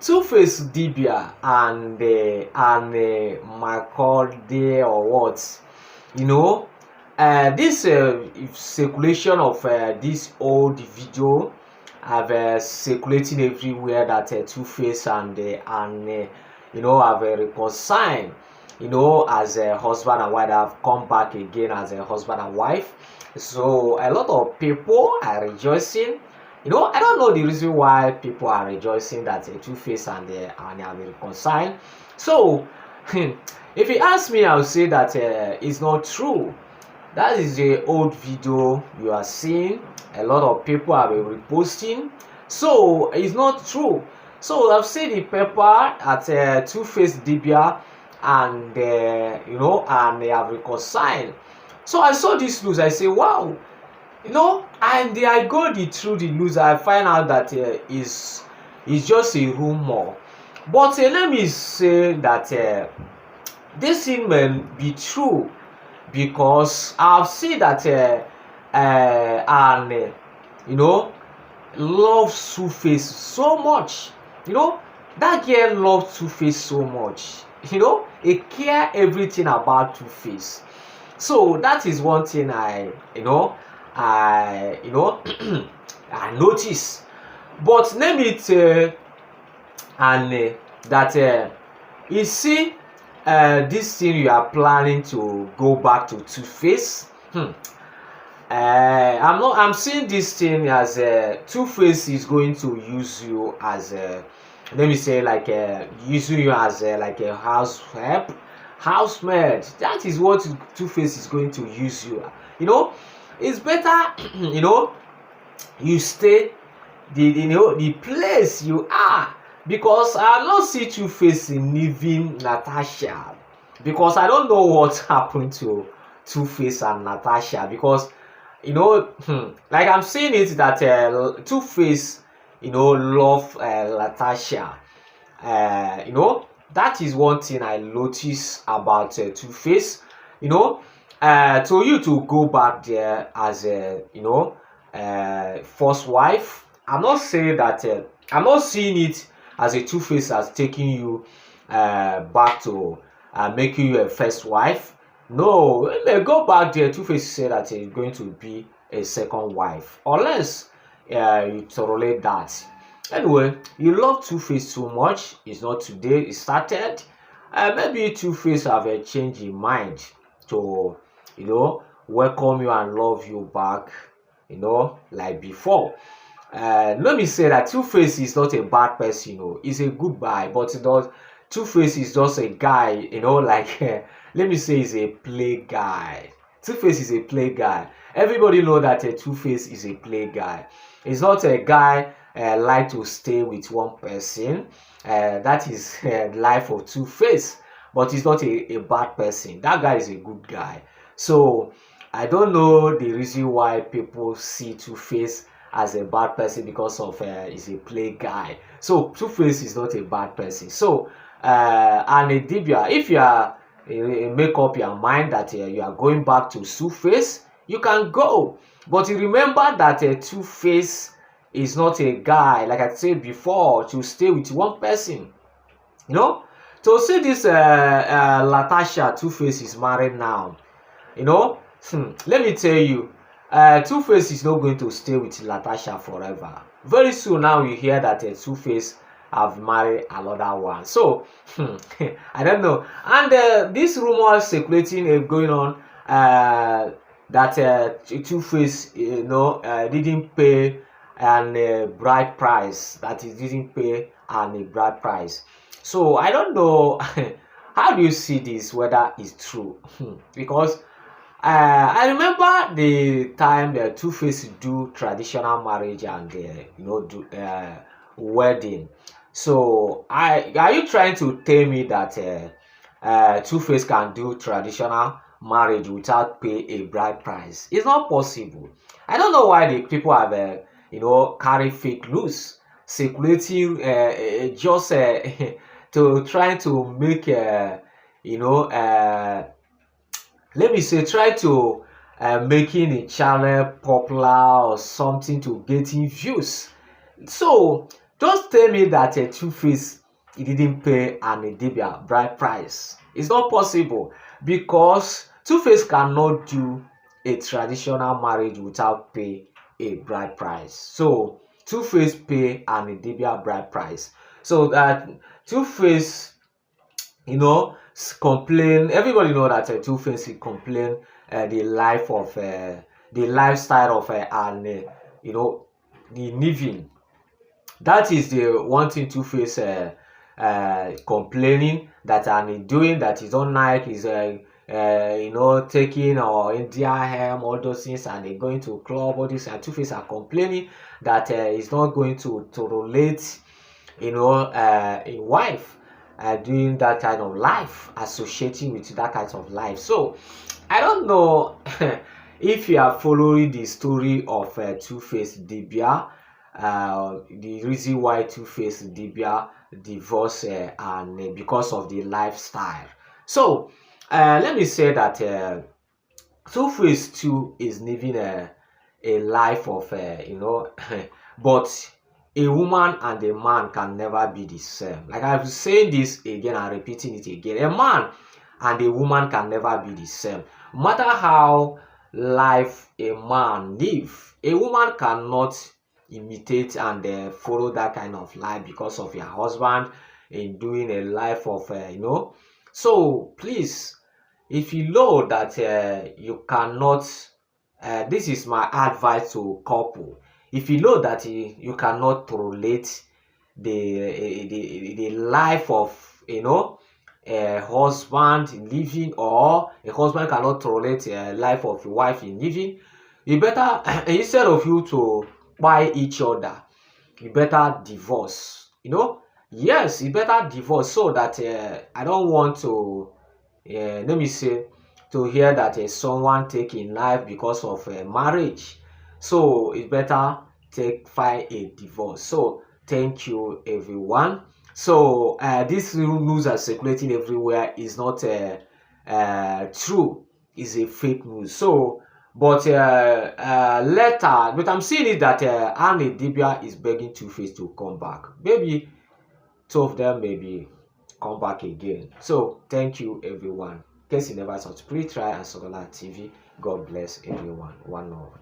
Two-Face Idibia and Macuaulay or what, this circulation of this old video have circulating everywhere that Two-Face and have reconciled, as a husband and wife, have come back again as a husband and wife. So a lot of people are rejoicing. I don't know the reason why people are rejoicing that Two-Face and have reconciled. So if you ask me, I'll say that it's not true. That is the old video you are seeing. A lot of people have been reposting. So it's not true. So I've seen the paper at Two-Face Idibia and and they have reconciled. So I saw this news. I say, wow, and I go through the news. I find out that it's just a rumor. But let me say that this thing may be true, because I've seen that loves Two-Face so much. That girl loves Two-Face so much. He care everything about Two-Face. So that is one thing I notice. But let me tell that you see this thing you are planning to go back to Two-Face. I'm seeing this thing as Two-Face is going to use you as let me say, like using you as like a house help, housemaid. That is what Two-Face is going to use you. It's better you stay the place you are, because I don't see Two-Face leaving Natasha, because I don't know what happened to Two-Face and Natasha, because like I'm saying it that Two-Face love Natasha. That is one thing I notice about Two-Face. To you to go back there as a first wife. I'm not saying that I'm not seeing it as a Two-Face as taking you back to making you a first wife. No, when they go back there, Two-Face said that he's going to be a second wife, unless you tolerate that. Anyway, you love Two-Face so much. It's not today it started. Maybe Two-Face have a change in mind to welcome you and love you back, like before. Let me say that Two-Face is not a bad person. He's a good guy, but Two-Face is just a guy, like let me say he's a play guy. Two-Face is a play guy. Everybody know that Two-Face is a play guy. He's not a guy like to stay with one person. That is life of Two-Face. But he's not a bad person. That guy is a good guy. So I don't know the reason why people see Two-Face as a bad person, because of he's a play guy. So Two-Face is not a bad person. So and Idibia, if you are make up your mind that you are going back to Two-Face, you can go. But remember that Two-Face is not a guy, like I said before, to stay with one person. To see this Natasha, Two-Face is married now. Let me tell you, Two-Face is not going to stay with Natasha forever. Very soon now you hear that Two-Face have married another one. So I don't know. And this rumor circulating going on that Two-Face didn't pay an bride price. That he didn't pay an bride price. So I don't know. How do you see this, whether it's true? Because I remember the time that Two-Face do traditional marriage and do wedding. So are you trying to tell me that Two-Face can do traditional marriage without pay a bride price? It's not possible. I don't know why the people have carry fake news circulating just to try to make let me say, try to making a channel popular or something to getting views. So Just tell me that Two-Face he didn't pay an Idibia bride price. It's not possible because Two-Face cannot do a traditional marriage without pay a bride price. So Two-Face pay an Idibia bride price. So that Two-Face, complain. Everybody know that Two-Face complain the life of the lifestyle of and the living. That is the one thing Two-Face complaining that and doing that he don't like is taking or India ham, all those things, and they going to club, all this, and Two-Face are complaining that he's not going to relate, a wife doing that kind of life, associating with that kind of life. So I don't know if you are following the story of Two-Face Idibia, the reason why Two-Face Idibia divorced and because of the lifestyle. So let me say that Two-Face too is living a life of but a woman and a man can never be the same. Like I've saying this again and repeating it again. A man and a woman can never be the same. No matter how life a man live, a woman cannot imitate and follow that kind of life because of your husband in doing a life of So please, if you know that you cannot, this is my advice to couple. If you know that you cannot relate the life of a husband living, or a husband cannot relate a life of a wife in living, you better instead of you to buy each other, you better divorce. Yes, you better divorce, so that I don't want to let me say to hear that someone taking life because of marriage. So it's better file a divorce. So thank you everyone. So this news are circulating everywhere is not true, is a fake news. So but later, but I'm seeing it that Idibia is begging Two-Face to come back. Maybe two of them maybe come back again. So thank you everyone. In case you never subscribe, please try and subscribe TV. God bless everyone. One love.